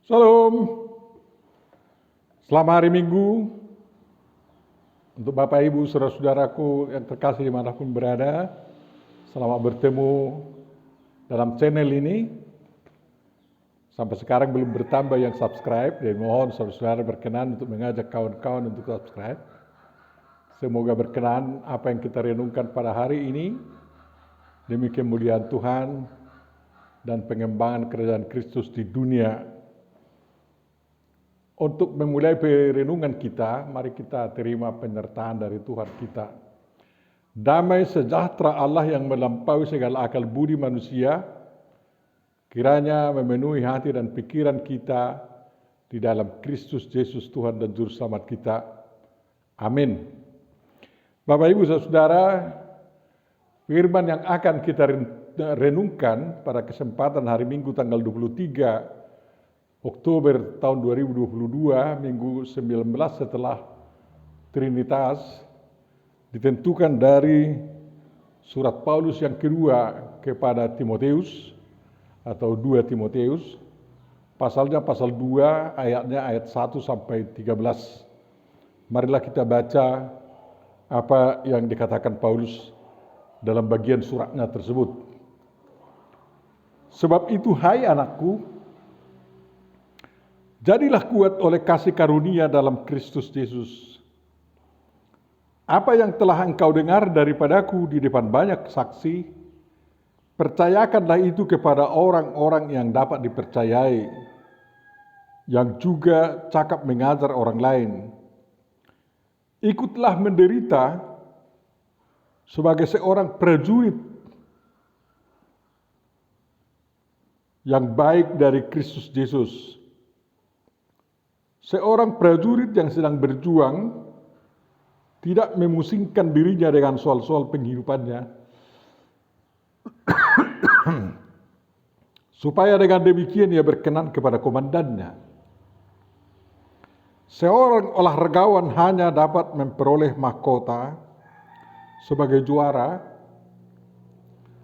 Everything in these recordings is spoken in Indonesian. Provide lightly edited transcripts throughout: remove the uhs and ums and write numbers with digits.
Shalom, selamat hari Minggu untuk Bapak Ibu saudara-saudaraku yang terkasih dimanapun berada. Selamat bertemu dalam channel ini. Sampai sekarang belum bertambah yang subscribe, dan mohon saudara-saudara berkenan untuk mengajak kawan-kawan untuk subscribe. Semoga berkenan apa yang kita renungkan pada hari ini demi kemuliaan Tuhan dan pengembangan kerajaan Kristus di dunia. Untuk memulai perenungan kita, mari kita terima penyertaan dari Tuhan kita. Damai sejahtera Allah yang melampaui segala akal budi manusia, kiranya memenuhi hati dan pikiran kita di dalam Kristus Yesus Tuhan dan Juru Selamat kita. Amin. Bapak Ibu saudara, firman yang akan kita renungkan pada kesempatan hari Minggu tanggal 23 Oktober tahun 2022, minggu 19 setelah Trinitas, ditentukan dari surat Paulus yang kedua kepada Timotius atau 2 Timotius, pasalnya pasal 2, ayatnya ayat 1 sampai 13. Marilah kita baca apa yang dikatakan Paulus dalam bagian suratnya tersebut. Sebab itu, hai anakku, jadilah kuat oleh kasih karunia dalam Kristus Yesus. Apa yang telah engkau dengar daripadaku di depan banyak saksi, percayakanlah itu kepada orang-orang yang dapat dipercayai, yang juga cakap mengajar orang lain. Ikutlah menderita sebagai seorang prajurit yang baik dari Kristus Yesus. Seorang prajurit yang sedang berjuang tidak memusingkan dirinya dengan soal-soal penghidupannya, supaya dengan demikian ia berkenan kepada komandannya. Seorang olahragawan hanya dapat memperoleh mahkota sebagai juara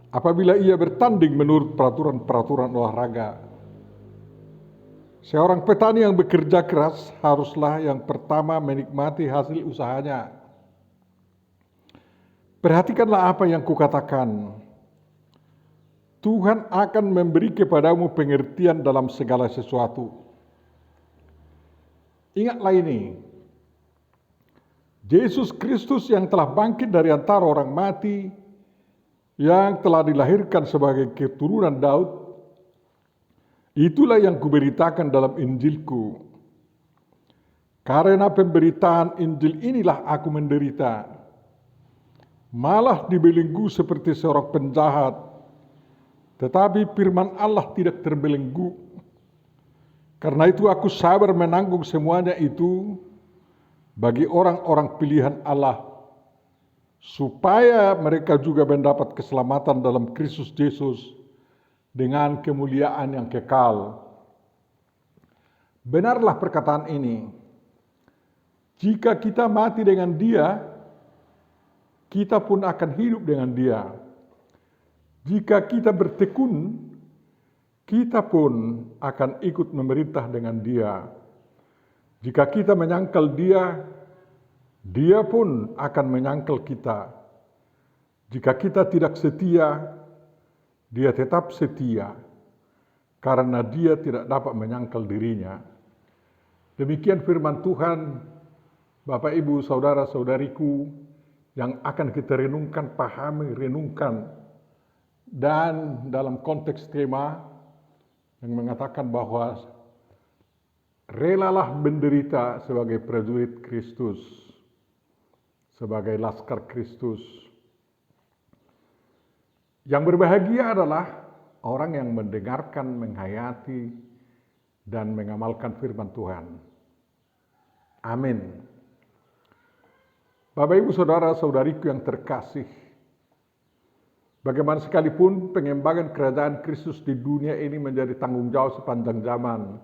apabila ia bertanding menurut peraturan-peraturan olahraga. Seorang petani yang bekerja keras haruslah yang pertama menikmati hasil usahanya. Perhatikanlah apa yang kukatakan. Tuhan akan memberi kepadamu pengertian dalam segala sesuatu. Ingatlah ini, Yesus Kristus yang telah bangkit dari antara orang mati, yang telah dilahirkan sebagai keturunan Daud, itulah yang kuberitakan dalam Injilku. Karena pemberitaan Injil inilah aku menderita, malah dibelenggu seperti seorang penjahat, tetapi firman Allah tidak terbelenggu. Karena itu aku sabar menanggung semuanya itu bagi orang-orang pilihan Allah, supaya mereka juga mendapat keselamatan dalam Kristus Yesus dengan kemuliaan yang kekal. Benarlah perkataan ini. Jika kita mati dengan Dia, kita pun akan hidup dengan Dia. Jika kita bertekun, kita pun akan ikut memerintah dengan Dia. Jika kita menyangkal Dia, Dia pun akan menyangkal kita. Jika kita tidak setia, Dia tetap setia, karena Dia tidak dapat menyangkal dirinya. Demikian firman Tuhan, Bapak Ibu saudara-saudariku, yang akan kita renungkan, pahami, renungkan. Dan dalam konteks tema yang mengatakan bahwa relalah menderita sebagai prajurit Kristus, sebagai laskar Kristus. Yang berbahagia adalah orang yang mendengarkan, menghayati, dan mengamalkan firman Tuhan. Amin. Bapak Ibu saudara-saudariku yang terkasih, bagaimana sekalipun pengembangan kerajaan Kristus di dunia ini menjadi tanggung jawab sepanjang zaman.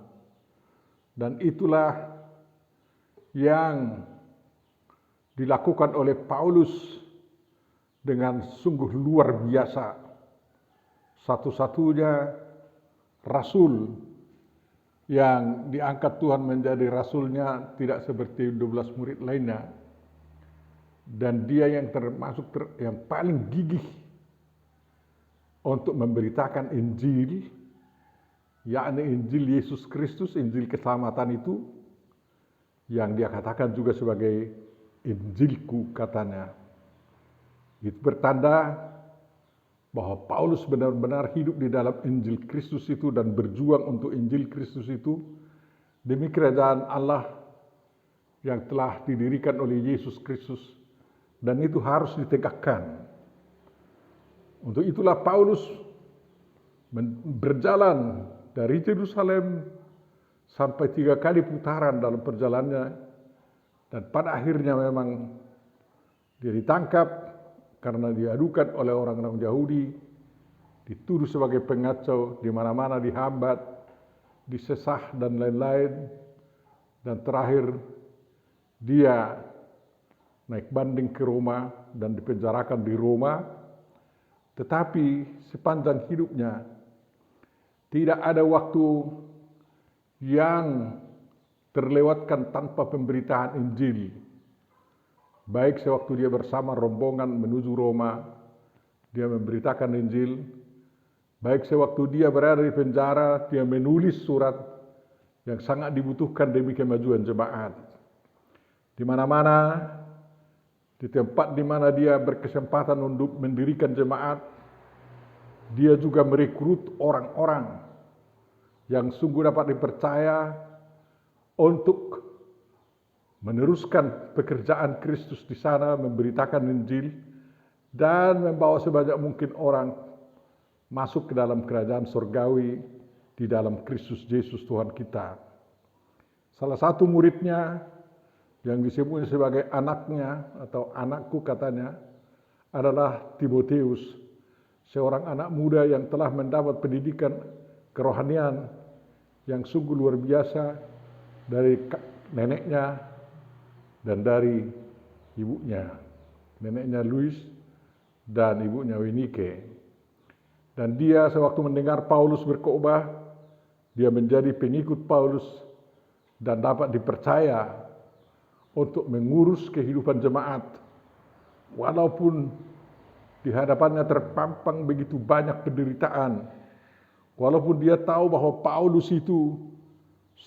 Dan itulah yang dilakukan oleh Paulus dengan sungguh luar biasa. Satu-satunya rasul yang diangkat Tuhan menjadi rasulnya tidak seperti 12 murid lainnya. Dan dia yang termasuk yang paling gigih untuk memberitakan Injil, yakni Injil Yesus Kristus, Injil keselamatan itu, yang dia katakan juga sebagai Injilku katanya. Itu bertanda bahwa Paulus benar-benar hidup di dalam Injil Kristus itu dan berjuang untuk Injil Kristus itu demi kerajaan Allah yang telah didirikan oleh Yesus Kristus, dan itu harus ditegakkan. Untuk itulah Paulus berjalan dari Yerusalem sampai 3 kali putaran dalam perjalanannya, dan pada akhirnya memang dia ditangkap karena diadukan oleh orang-orang Yahudi, dituduh sebagai pengacau, di mana-mana dihambat, disesah dan lain-lain, dan terakhir dia naik banding ke Roma dan dipenjarakan di Roma. Tetapi sepanjang hidupnya tidak ada waktu yang terlewatkan tanpa pemberitaan Injil. Baik sewaktu dia bersama rombongan menuju Roma, dia memberitakan Injil. Baik sewaktu dia berada di penjara, dia menulis surat yang sangat dibutuhkan demi kemajuan jemaat. Di mana-mana, di tempat di mana dia berkesempatan untuk mendirikan jemaat, dia juga merekrut orang-orang yang sungguh dapat dipercaya untuk meneruskan pekerjaan Kristus di sana, memberitakan Injil, dan membawa sebanyak mungkin orang masuk ke dalam kerajaan surgawi di dalam Kristus Yesus Tuhan kita. Salah satu muridnya yang disebut sebagai anaknya atau anakku katanya adalah Timotius, seorang anak muda yang telah mendapat pendidikan kerohanian yang sungguh luar biasa dari neneknya dan dari ibunya. Neneknya Louis dan ibunya Wenike. Dan dia sewaktu mendengar Paulus berkhotbah, dia menjadi pengikut Paulus dan dapat dipercaya untuk mengurus kehidupan jemaat. Walaupun di hadapannya terpampang begitu banyak penderitaan, walaupun dia tahu bahwa Paulus itu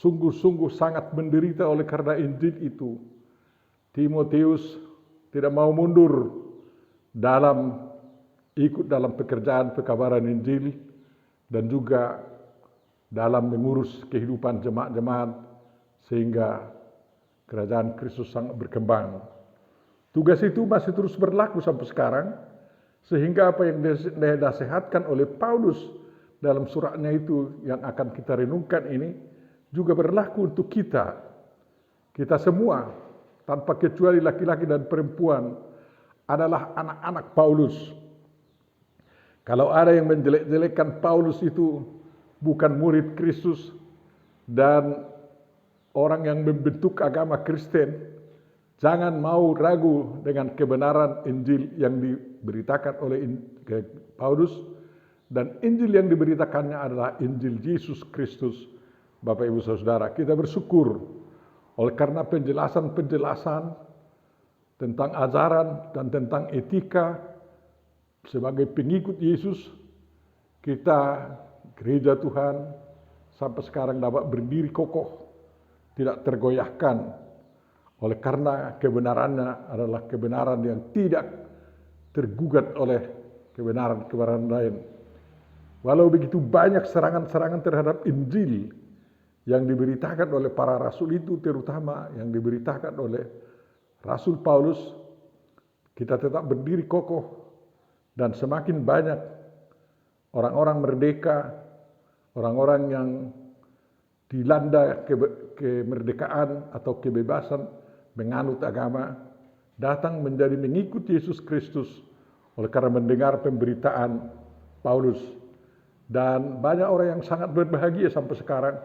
sungguh-sungguh sangat menderita oleh karena Injil itu, Timotius tidak mau mundur ikut dalam pekerjaan pekabaran Injil dan juga dalam mengurus kehidupan jemaat-jemaat sehingga kerajaan Kristus sangat berkembang. Tugas itu masih terus berlaku sampai sekarang, sehingga apa yang dinasihatkan oleh Paulus dalam suratnya itu yang akan kita renungkan ini juga berlaku untuk kita. Kita semua tanpa kecuali laki-laki dan perempuan adalah anak-anak Paulus. Kalau ada yang menjelek-jelekkan Paulus itu bukan murid Kristus dan orang yang membentuk agama Kristen, jangan mau ragu dengan kebenaran Injil yang diberitakan oleh Paulus, dan Injil yang diberitakannya adalah Injil Yesus Kristus. Bapak Ibu Saudara, kita bersyukur oleh karena penjelasan-penjelasan tentang ajaran dan tentang etika sebagai pengikut Yesus, kita gereja Tuhan sampai sekarang dapat berdiri kokoh, tidak tergoyahkan oleh karena kebenarannya adalah kebenaran yang tidak tergugat oleh kebenaran-kebenaran lain. Walau begitu banyak serangan-serangan terhadap Injil yang diberitakan oleh para rasul itu, terutama yang diberitakan oleh Rasul Paulus, kita tetap berdiri kokoh dan semakin banyak orang-orang merdeka, orang-orang yang dilanda kemerdekaan atau kebebasan menganut agama, datang menjadi mengikut Yesus Kristus oleh karena mendengar pemberitaan Paulus. Dan banyak orang yang sangat berbahagia sampai sekarang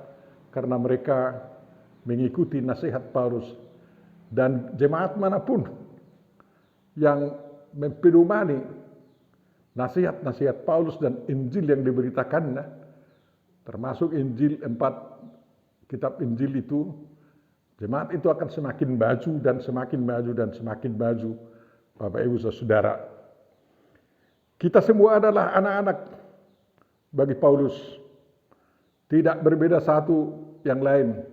karena mereka mengikuti nasihat Paulus. Dan jemaat manapun yang mempedomani nasihat-nasihat Paulus dan Injil yang diberitakannya, termasuk Injil 4 kitab Injil itu, jemaat itu akan semakin maju dan semakin maju dan semakin maju. Bapak Ibu Saudara, kita semua adalah anak-anak bagi Paulus. Tidak berbeda satu yang lain,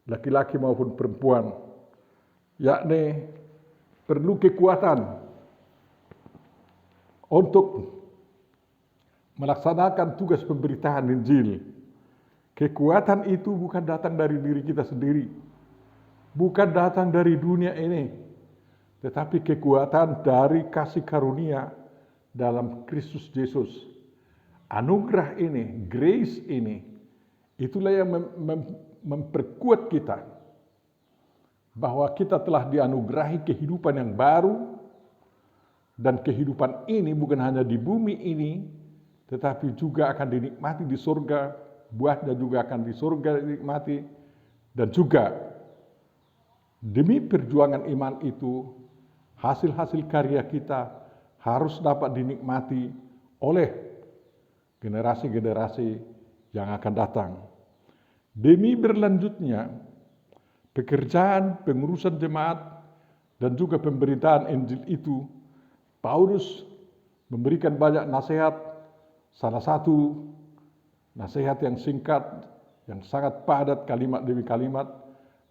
laki-laki maupun perempuan, yakni perlu kekuatan untuk melaksanakan tugas pemberitaan Injil. Kekuatan itu bukan datang dari diri kita sendiri, bukan datang dari dunia ini, tetapi kekuatan dari kasih karunia dalam Kristus Yesus. Anugerah ini, grace ini, itulah yang memperkuat kita bahwa kita telah dianugerahi kehidupan yang baru, dan kehidupan ini bukan hanya di bumi ini, tetapi juga akan dinikmati di surga, buahnya juga akan di surga dinikmati, dan juga demi perjuangan iman itu, hasil-hasil karya kita harus dapat dinikmati oleh generasi-generasi yang akan datang. Demi berlanjutnya pekerjaan pengurusan jemaat dan juga pemberitaan Injil itu, Paulus memberikan banyak nasihat. Salah satu nasihat yang singkat, yang sangat padat kalimat demi kalimat,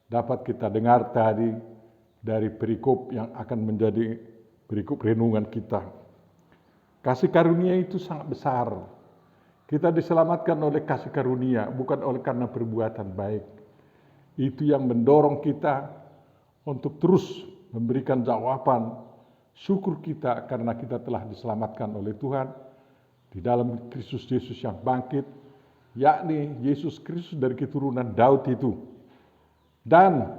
dapat kita dengar tadi dari perikop yang akan menjadi perikop renungan kita. Kasih karunia itu sangat besar. Kita diselamatkan oleh kasih karunia, bukan oleh karena perbuatan baik. Itu yang mendorong kita untuk terus memberikan jawaban syukur kita karena kita telah diselamatkan oleh Tuhan di dalam Kristus Yesus yang bangkit, yakni Yesus Kristus dari keturunan Daud itu. Dan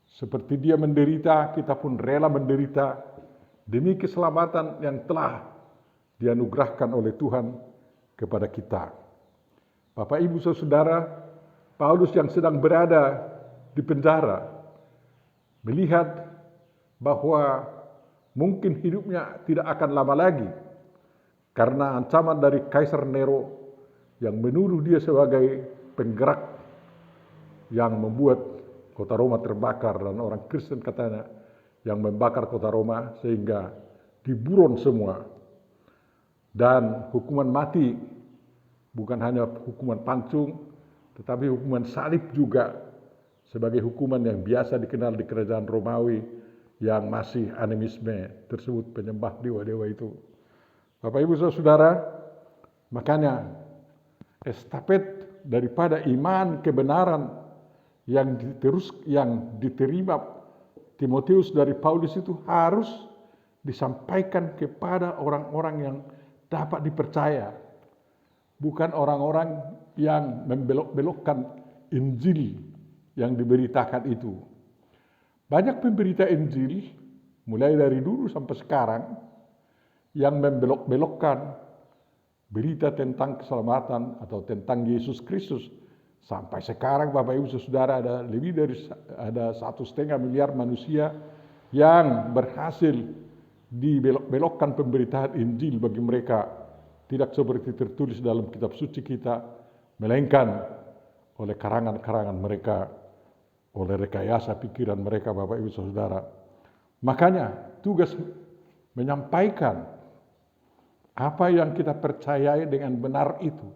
seperti dia menderita, kita pun rela menderita demi keselamatan yang telah dianugerahkan oleh Tuhan kepada kita. Bapak Ibu Saudara, Paulus yang sedang berada di penjara melihat bahwa mungkin hidupnya tidak akan lama lagi karena ancaman dari Kaisar Nero yang menuduh dia sebagai penggerak yang membuat kota Roma terbakar, dan orang Kristen katanya yang membakar kota Roma sehingga diburon semua. Dan hukuman mati bukan hanya hukuman pancung, tetapi hukuman salib juga sebagai hukuman yang biasa dikenal di kerajaan Romawi yang masih animisme tersebut, penyembah dewa-dewa itu. Bapak Ibu Saudara, makanya estafet daripada iman kebenaran yang diterima Timotius dari Paulus itu harus disampaikan kepada orang-orang yang dapat dipercaya, bukan orang-orang yang membelok-belokkan Injil yang diberitakan itu. Banyak pemberita Injil, mulai dari dulu sampai sekarang, yang membelok-belokkan berita tentang keselamatan atau tentang Yesus Kristus. Sampai sekarang Bapak Ibu Saudara ada lebih dari 1,5 miliar manusia yang berhasil dibelok-belokkan pemberitaan Injil bagi mereka, tidak seperti tertulis dalam kitab suci kita, melainkan oleh karangan-karangan mereka, oleh rekayasa pikiran mereka, Bapak Ibu Saudara. Makanya tugas menyampaikan apa yang kita percayai dengan benar itu,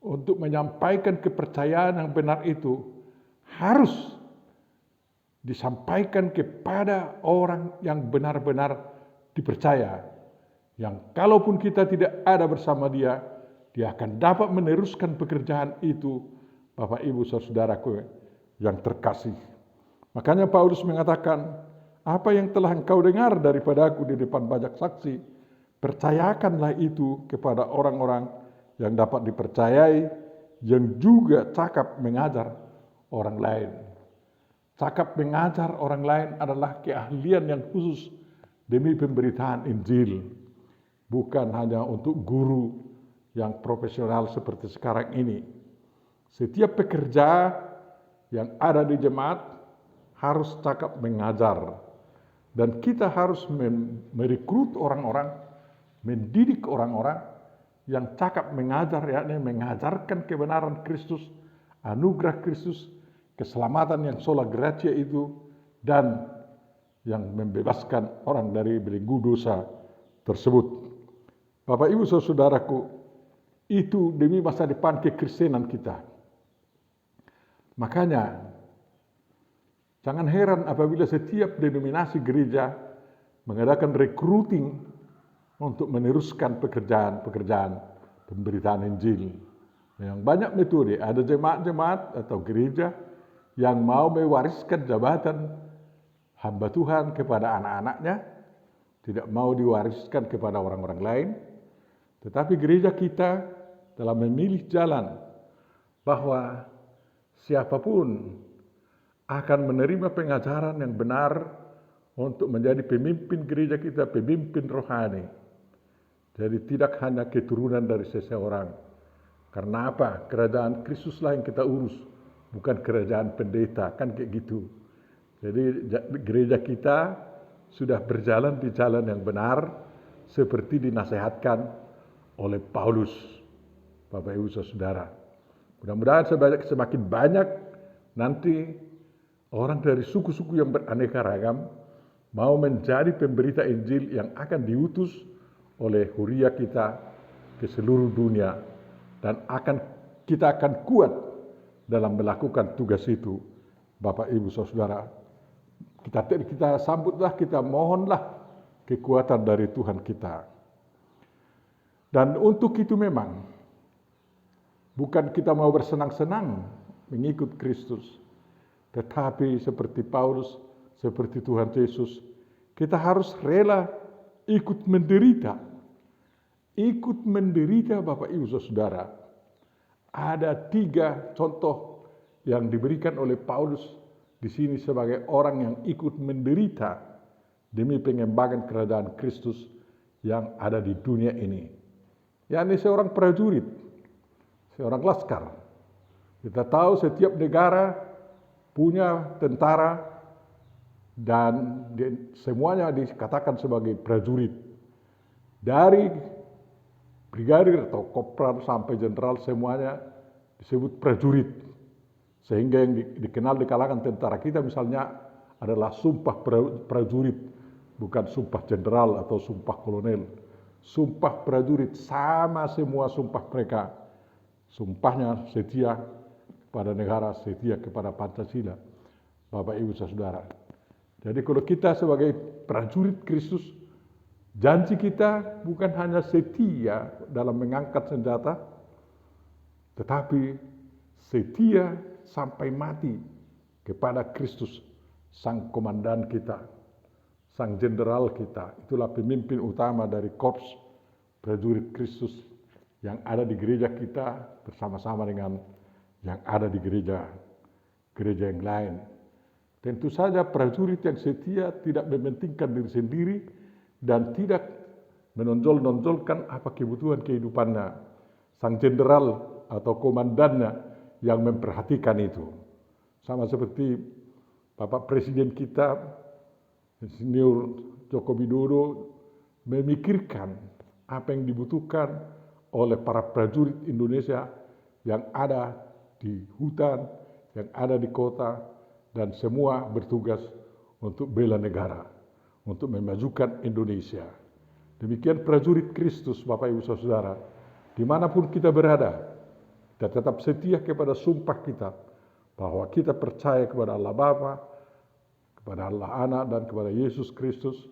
untuk menyampaikan kepercayaan yang benar itu harus disampaikan kepada orang yang benar-benar dipercaya, yang kalaupun kita tidak ada bersama dia, dia akan dapat meneruskan pekerjaan itu, Bapak Ibu Saudaraku yang terkasih. Makanya Paulus mengatakan, apa yang telah engkau dengar daripadaku di depan banyak saksi, percayakanlah itu kepada orang-orang yang dapat dipercayai, yang juga cakap mengajar orang lain. Cakap mengajar orang lain adalah keahlian yang khusus demi pemberitaan Injil, bukan hanya untuk guru yang profesional seperti sekarang ini. Setiap pekerja yang ada di jemaat harus cakap mengajar, dan kita harus merekrut orang-orang, mendidik orang-orang yang cakap mengajar, yakni mengajarkan kebenaran Kristus anugerah Kristus, keselamatan yang sola gratia itu, dan yang membebaskan orang dari belenggu dosa tersebut. Bapak Ibu saudaraku, itu demi masa depan kekristenan kita. Makanya jangan heran apabila setiap denominasi gereja mengadakan recruiting untuk meneruskan pekerjaan pemberitaan Injil. Yang banyak metode, ada jemaat-jemaat atau gereja yang mau mewariskan jabatan hamba Tuhan kepada anak-anaknya, tidak mau diwariskan kepada orang-orang lain. Tetapi gereja kita telah memilih jalan bahwa siapapun akan menerima pengajaran yang benar untuk menjadi pemimpin gereja kita, pemimpin rohani. Jadi tidak hanya keturunan dari seseorang. Karena apa? Kerajaan Kristuslah yang kita urus, bukan kerajaan pendeta, kan kayak gitu. Jadi gereja kita sudah berjalan di jalan yang benar seperti dinasihatkan oleh Paulus, Bapak Ibu Saudara. Mudah-mudahan semakin banyak nanti orang dari suku-suku yang beraneka ragam mau menjadi pemberita Injil yang akan diutus oleh huria kita ke seluruh dunia, dan kita akan kuat dalam melakukan tugas itu, Bapak Ibu Saudara. Kita sambutlah, kita mohonlah kekuatan dari Tuhan kita. Dan untuk itu memang bukan kita mau bersenang-senang mengikut Kristus, tetapi seperti Paulus, seperti Tuhan Yesus, kita harus rela ikut menderita. Ikut menderita, Bapak Ibu Saudara. Ada 3 contoh yang diberikan oleh Paulus di sini sebagai orang yang ikut menderita demi pengembangan kerajaan Kristus yang ada di dunia ini. yakni seorang prajurit, seorang laskar. Kita tahu setiap negara punya tentara dan semuanya dikatakan sebagai prajurit. Dari brigadir atau kopral sampai jenderal semuanya disebut prajurit. Sehingga yang dikenal di kalangan tentara kita misalnya adalah sumpah prajurit, bukan sumpah jenderal atau sumpah kolonel. Sumpah prajurit sama semua sumpah mereka. Sumpahnya setia kepada negara, setia kepada Pancasila. Bapak Ibu Saudara. Jadi kalau kita sebagai prajurit Kristus, janji kita bukan hanya setia dalam mengangkat senjata, tetapi setia sampai mati kepada Kristus, sang komandan kita, sang jenderal kita. Itulah pemimpin utama dari korps prajurit Kristus yang ada di gereja kita bersama-sama dengan yang ada di gereja yang lain. Tentu saja prajurit yang setia tidak mementingkan diri sendiri dan tidak menonjol-nonjolkan apa kebutuhan kehidupannya. Sang jenderal atau komandannya yang memperhatikan itu. Sama seperti Bapak Presiden kita, Insinyur Joko Widodo, memikirkan apa yang dibutuhkan oleh para prajurit Indonesia yang ada di hutan, yang ada di kota, dan semua bertugas untuk bela negara, untuk memajukan Indonesia. Demikian prajurit Kristus, Bapak Ibu Saudara, dimanapun kita berada, kita tetap setia kepada sumpah kita, bahwa kita percaya kepada Allah Bapa, kepada Allah Anak, dan kepada Yesus Kristus,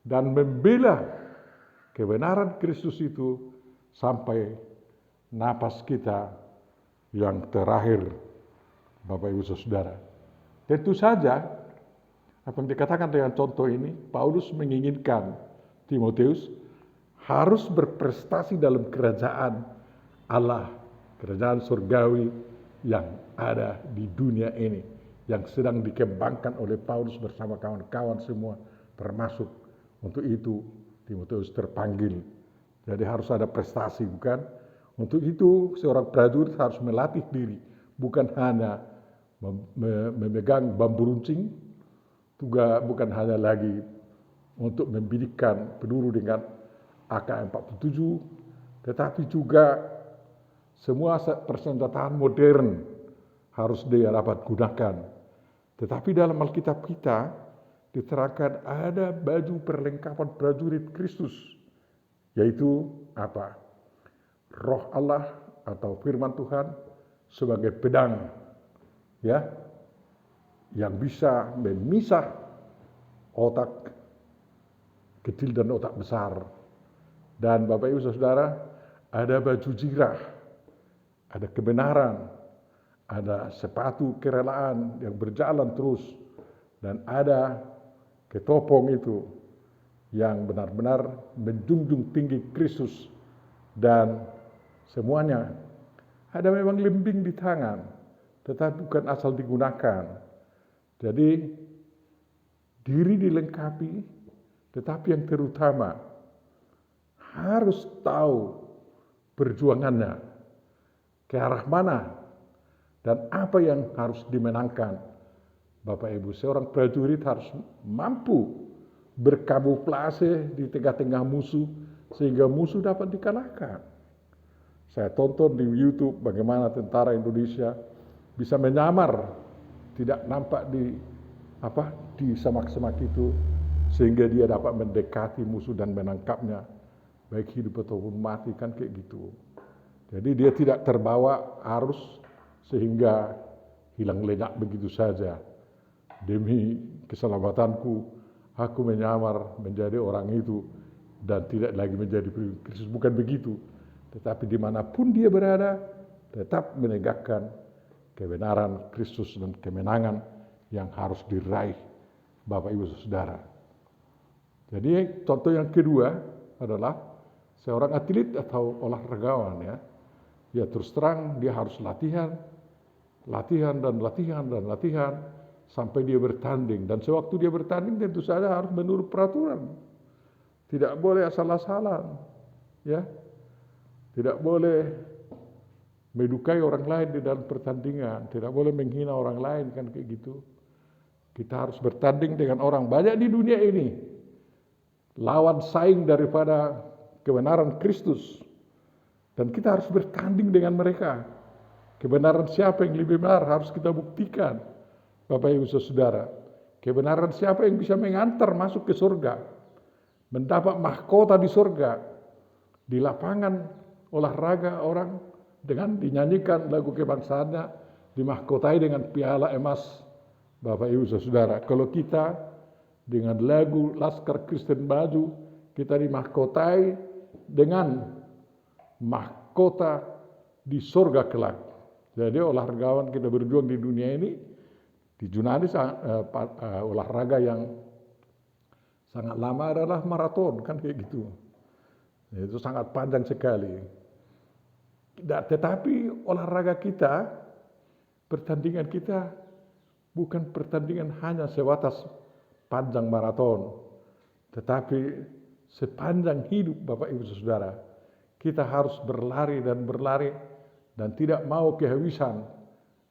dan membela kebenaran Kristus itu sampai napas kita yang terakhir, Bapak Ibu Saudara. Tentu saja, apa yang dikatakan dengan contoh ini, Paulus menginginkan Timotius harus berprestasi dalam kerajaan Allah, kerajaan surgawi yang ada di dunia ini, yang sedang dikembangkan oleh Paulus bersama kawan-kawan semua, termasuk untuk itu Timotius terpanggil. Jadi harus ada prestasi, bukan? Untuk itu seorang prajurit harus melatih diri, bukan hanya memegang bambu runcing, juga bukan hanya lagi untuk membidikkan peluru dengan AK-47, tetapi juga semua persenjataan modern harus dia dapat gunakan. Tetapi dalam Alkitab kita diterangkan ada baju perlengkapan prajurit Kristus, yaitu apa? Roh Allah atau firman Tuhan sebagai pedang, ya, yang bisa memisah otak kecil dan otak besar. Dan Bapak Ibu Saudara, ada baju jirah, ada kebenaran, ada sepatu kerelaan yang berjalan terus, dan ada ketopong itu yang benar-benar menjunjung tinggi Kristus. Dan semuanya ada memang lembing di tangan, tetapi bukan asal digunakan. Jadi diri dilengkapi, tetapi yang terutama harus tahu perjuangannya, ke arah mana, dan apa yang harus dimenangkan. Bapak Ibu, seorang prajurit harus mampu berkamuflase di tengah-tengah musuh, sehingga musuh dapat dikalahkan. Saya tonton di YouTube bagaimana tentara Indonesia bisa menyamar, tidak nampak di semak-semak itu, sehingga dia dapat mendekati musuh dan menangkapnya, baik hidup ataupun mati, kan kayak gitu. Jadi dia tidak terbawa arus sehingga hilang lenyap begitu saja. Demi keselamatanku, aku menyamar menjadi orang itu dan tidak lagi menjadi pengikut Kristus. Bukan begitu, tetapi dimanapun dia berada, tetap menegakkan kebenaran Kristus dan kemenangan yang harus diraih Bapak Ibu Saudara. Jadi contoh yang kedua adalah seorang atlet atau olahragawan, ya terus terang dia harus latihan sampai dia bertanding. Dan sewaktu dia bertanding tentu saja harus menurut peraturan. Tidak boleh asal-asalan, ya. Tidak boleh melukai orang lain di dalam pertandingan, tidak boleh menghina orang lain, kan kayak gitu. Kita harus bertanding dengan orang banyak di dunia ini, lawan saing daripada kebenaran Kristus, dan kita harus bertanding dengan mereka. Kebenaran siapa yang lebih benar harus kita buktikan, Bapak Ibu Saudara. Kebenaran siapa yang bisa mengantar masuk ke surga, mendapat mahkota di surga. Di lapangan olahraga orang dengan dinyanyikan lagu kebangsaannya, dimahkotai dengan piala emas, Bapak Ibu Saudara. Kalau kita dengan lagu Laskar Kristen Maju, kita dimahkotai dengan mahkota di surga kelak. Jadi olahragawan kita berjuang di dunia ini, di Yunani olahraga yang sangat lama adalah maraton, kan kayak gitu. Itu sangat panjang sekali. Tetapi olahraga kita, pertandingan kita bukan pertandingan hanya sebatas panjang maraton, tetapi sepanjang hidup Bapak Ibu Saudara, kita harus berlari dan tidak mau kehabisan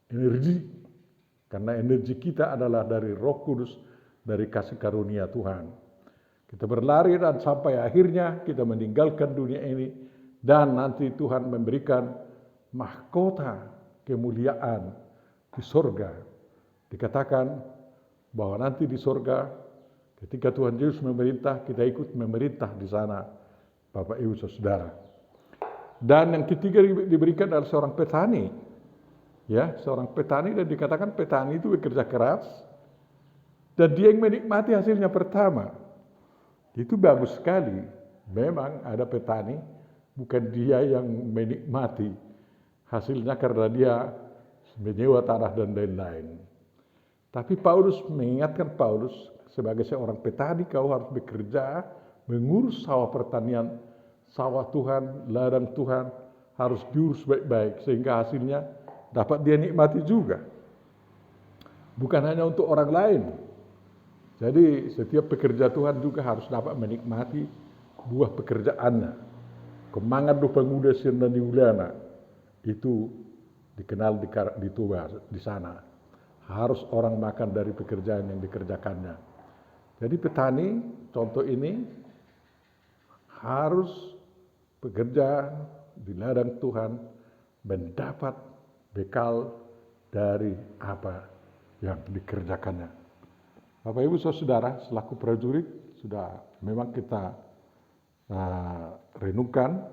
energi, karena energi kita adalah dari Roh Kudus, dari kasih karunia Tuhan. Kita berlari dan sampai akhirnya kita meninggalkan dunia ini, dan nanti Tuhan memberikan mahkota kemuliaan di surga. Dikatakan bahwa nanti di surga ketika Tuhan Yesus memerintah, kita ikut memerintah di sana, Bapak Ibu Saudara. Dan yang ketiga diberikan adalah seorang petani. Ya, seorang petani, dan dikatakan petani itu bekerja keras dan dia yang menikmati hasilnya pertama. Itu bagus sekali. Memang ada petani, bukan dia yang menikmati hasilnya karena dia menyewa tanah dan lain-lain. Tapi Paulus mengingatkan sebagai seorang petani, kau harus bekerja, mengurus sawah pertanian, sawah Tuhan, ladang Tuhan, harus diurus baik-baik sehingga hasilnya dapat dia nikmati juga. Bukan hanya untuk orang lain. Jadi setiap pekerja Tuhan juga harus dapat menikmati buah pekerjaannya. Kemangat do pemuda sirna niulana itu dikenal di Tuba di sana. Harus orang makan dari pekerjaan yang dikerjakannya. Jadi petani contoh ini harus bekerja di ladang Tuhan, mendapat bekal dari apa yang dikerjakannya. Bapak Ibu Saudara, selaku prajurit sudah memang kita renungkan,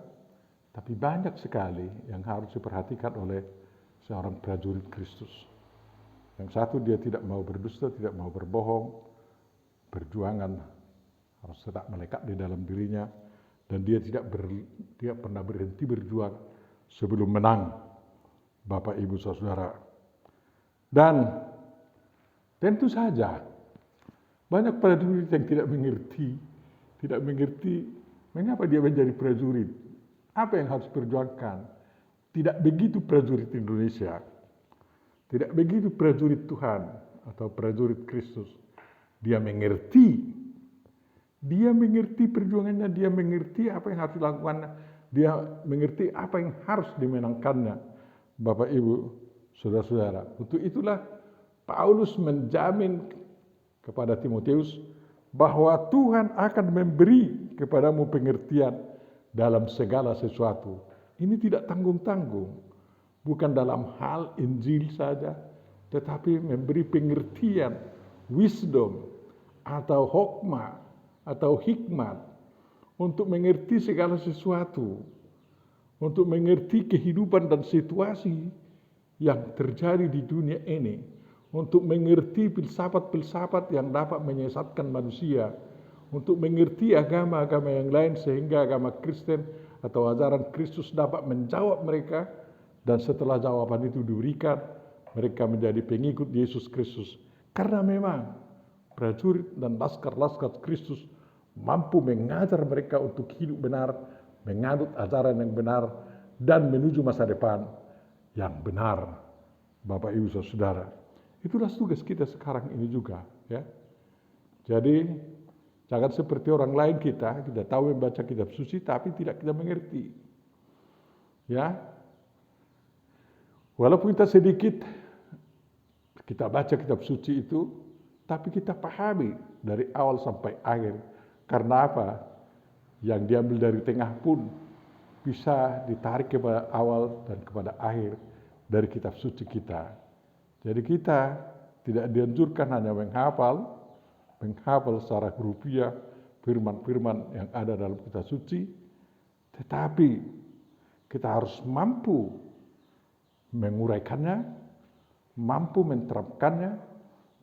tapi banyak sekali yang harus diperhatikan oleh seorang prajurit Kristus. Yang satu, dia tidak mau berdusta, tidak mau berbohong, perjuangan harus tetap melekat di dalam dirinya, dan dia tidak pernah berhenti berjuang sebelum menang, Bapak Ibu Saudara. Dan tentu saja banyak prajurit yang tidak mengerti mengapa dia menjadi prajurit, apa yang harus diperjuangkan. Tidak begitu prajurit Indonesia, tidak begitu prajurit Tuhan atau prajurit Kristus. Dia mengerti perjuangannya, dia mengerti apa yang harus dilakukannya, dia mengerti apa yang harus dimenangkannya, Bapak Ibu Saudara-saudara. Untuk itulah Paulus menjamin kepada Timotius bahwa Tuhan akan memberi kepadamu pengertian dalam segala sesuatu. Ini tidak tanggung-tanggung, bukan dalam hal Injil saja, tetapi memberi pengertian, wisdom, atau hokmah, atau hikmat, untuk mengerti segala sesuatu, untuk mengerti kehidupan dan situasi yang terjadi di dunia ini, untuk mengerti filsafat-filsafat yang dapat menyesatkan manusia, untuk mengerti agama-agama yang lain sehingga agama Kristen atau ajaran Kristus dapat menjawab mereka, dan setelah jawaban itu diberikan, mereka menjadi pengikut Yesus Kristus. Karena memang prajurit dan laskar-laskar Kristus mampu mengajar mereka untuk hidup benar, menganut ajaran yang benar, dan menuju masa depan yang benar, Bapak Ibu Saudara. Itulah tugas kita sekarang ini juga, ya. Jadi jangan seperti orang lain, kita tahu membaca kitab suci tapi tidak kita mengerti. Ya. Walaupun kita sedikit kita baca kitab suci itu, tapi kita pahami dari awal sampai akhir. Karena apa? Yang diambil dari tengah pun bisa ditarik kepada awal dan kepada akhir dari kitab suci kita. Jadi kita tidak dianjurkan hanya menghafal secara hurufiah firman-firman yang ada dalam kitab suci, tetapi kita harus mampu menguraikannya, mampu menerapkannya,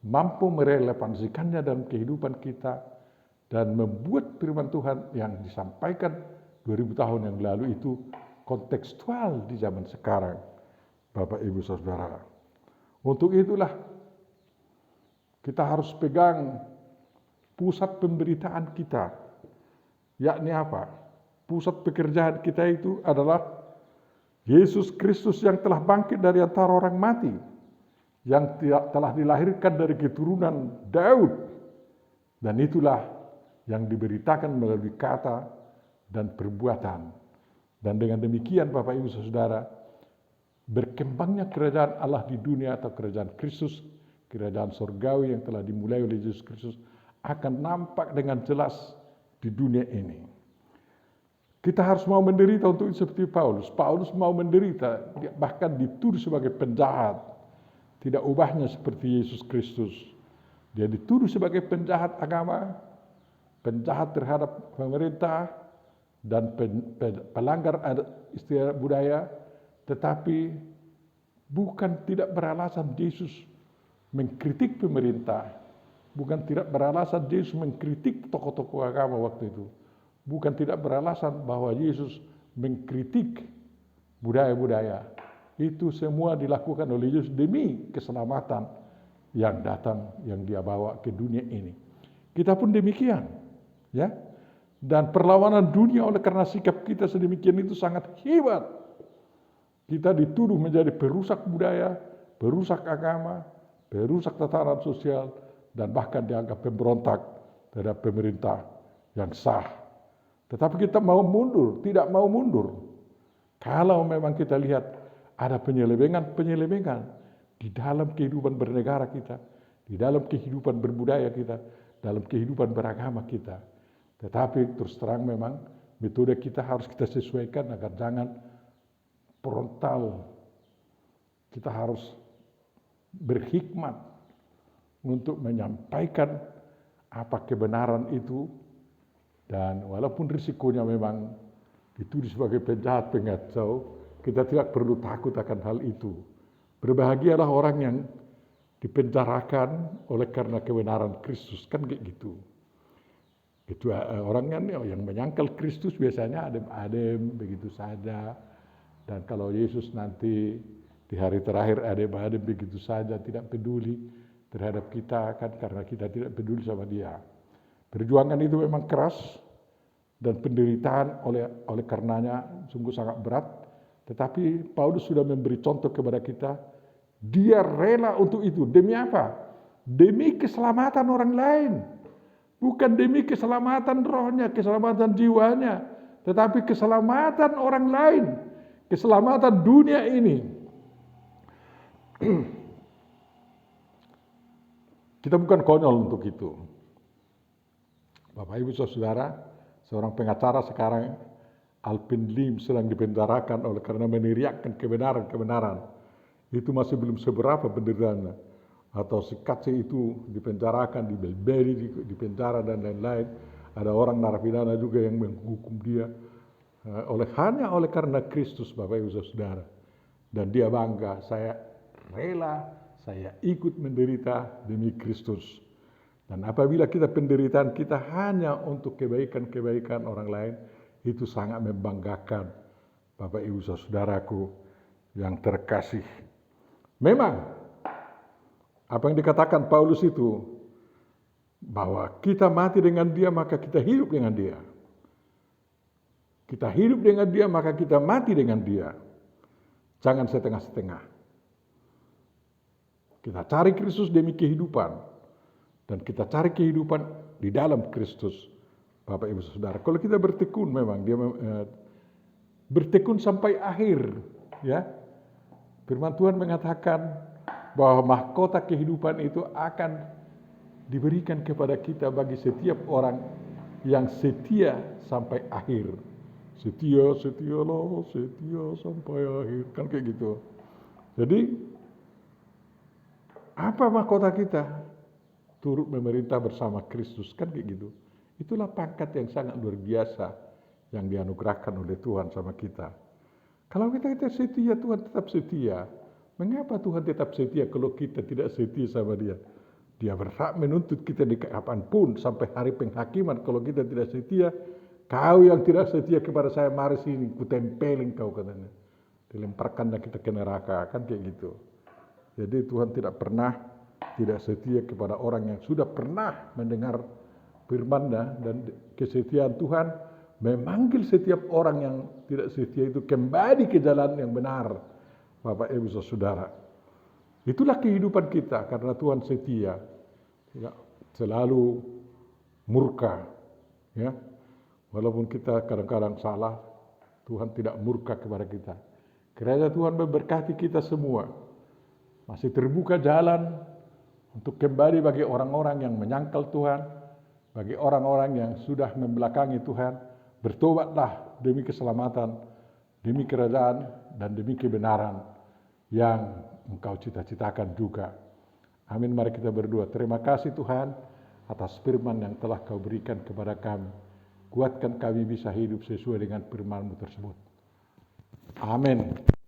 mampu merelevansikannya dalam kehidupan kita, dan membuat firman Tuhan yang disampaikan 2000 tahun yang lalu itu kontekstual di zaman sekarang, Bapak Ibu Saudara. Untuk itulah kita harus pegang pusat pemberitaan kita, yakni apa? Pusat pekerjaan kita itu adalah Yesus Kristus yang telah bangkit dari antara orang mati, yang telah dilahirkan dari keturunan Daud, dan itulah yang diberitakan melalui kata dan perbuatan. Dan dengan demikian, Bapak Ibu Saudara, berkembangnya kerajaan Allah di dunia atau kerajaan Kristus, kerajaan surgawi yang telah dimulai oleh Yesus Kristus, akan nampak dengan jelas di dunia ini. Kita harus mau menderita untuk itu seperti Paulus. Paulus mau menderita, bahkan dituduh sebagai penjahat. Tidak ubahnya seperti Yesus Kristus. Dia dituduh sebagai penjahat agama, penjahat terhadap pemerintah, dan pelanggar istiadat budaya, tetapi bukan tidak beralasan Yesus mengkritik pemerintah, bukan tidak beralasan Yesus mengkritik tokoh-tokoh agama waktu itu, bukan tidak beralasan bahwa Yesus mengkritik budaya-budaya. Itu semua dilakukan oleh Yesus demi keselamatan yang datang, yang dia bawa ke dunia ini. Kita pun demikian, ya. Dan perlawanan dunia oleh karena sikap kita sedemikian itu sangat hebat. Kita dituduh menjadi perusak budaya, perusak agama, perusak tatanan sosial, dan bahkan dianggap pemberontak terhadap pemerintah yang sah. Tetapi kita mau mundur, tidak mau mundur. Kalau memang kita lihat ada penyelewengan di dalam kehidupan bernegara kita, di dalam kehidupan berbudaya kita, dalam kehidupan beragama kita. Tetapi terus terang memang metode kita harus kita sesuaikan agar jangan frontal. Kita harus berhikmat untuk menyampaikan apa kebenaran itu, dan walaupun risikonya memang dituduh sebagai penjahat pengacau, kita tidak perlu takut akan hal itu. Berbahagialah orang yang dipenjarakan oleh karena kebenaran Kristus, kan kayak gitu. Itu orang yang menyangkal Kristus biasanya adem-adem begitu saja, dan kalau Yesus nanti di hari terakhir adem-adem begitu saja, tidak peduli terhadap kita, kan karena kita tidak peduli sama dia. Perjuangan itu memang keras dan penderitaan oleh karenanya sungguh sangat berat, tetapi Paulus sudah memberi contoh kepada kita. Dia rela untuk itu. Demi apa? Demi keselamatan orang lain. Bukan demi keselamatan rohnya, keselamatan jiwanya, tetapi keselamatan orang lain, keselamatan dunia ini. Kita bukan konyol untuk itu. Bapak Ibu Saudara, seorang pengacara sekarang, Alvin Lim, sedang dipenjarakan oleh karena meneriakkan kebenaran-kebenaran. Itu masih belum seberapa penderitaannya. Atau si Katse itu dipenjarakan, dibeli, dipenjara dan lain-lain. Ada orang narapidana juga yang menghukum dia. Hanya oleh karena Kristus, Bapak Ibu Saudara. Dan dia bangga, saya rela, saya ikut menderita demi Kristus. Dan apabila kita penderitaan kita hanya untuk kebaikan-kebaikan orang lain, itu sangat membanggakan, Bapak Ibu Saudaraku yang terkasih. Memang apa yang dikatakan Paulus itu, bahwa kita mati dengan dia maka kita hidup dengan dia. Kita hidup dengan dia maka kita mati dengan dia. Jangan setengah-setengah. Kita cari Kristus demi kehidupan. Dan kita cari kehidupan di dalam Kristus, Bapak Ibu Saudara. Kalau kita bertekun, memang dia bertekun sampai akhir, ya. Firman Tuhan mengatakan bahwa mahkota kehidupan itu akan diberikan kepada kita bagi setiap orang yang setia sampai akhir. Setia, setialah, setia sampai akhir, kan kayak gitu. Jadi apa mahkota kita? Turut memerintah bersama Kristus, kan kayak gitu. Itulah pangkat yang sangat luar biasa yang dianugerahkan oleh Tuhan sama kita. Kalau kita setia, Tuhan tetap setia. Mengapa Tuhan tetap setia kalau kita tidak setia sama dia? Dia berhak menuntut kita di kapanpun sampai hari penghakiman. Kalau kita tidak setia, kau yang tidak setia kepada saya, mari sini, kutempelin kau, katanya. Dilemparkanlah kita ke neraka, kan kayak gitu. Jadi Tuhan tidak pernah tidak setia kepada orang yang sudah pernah mendengar firman-Nya, dan kesetiaan Tuhan memanggil setiap orang yang tidak setia itu kembali ke jalan yang benar, Bapak Ibu Saudara. Itulah kehidupan kita karena Tuhan setia, tidak selalu murka, ya. Walaupun kita kadang-kadang salah, Tuhan tidak murka kepada kita. Kiranya Tuhan memberkati kita semua. Masih terbuka jalan untuk kembali bagi orang-orang yang menyangkal Tuhan, bagi orang-orang yang sudah membelakangi Tuhan. Bertobatlah demi keselamatan, demi kerajaan, dan demi kebenaran yang engkau cita-citakan juga. Amin, mari kita berdoa. Terima kasih Tuhan atas firman yang telah kau berikan kepada kami. Kuatkan kami bisa hidup sesuai dengan firman-Mu tersebut. Amin.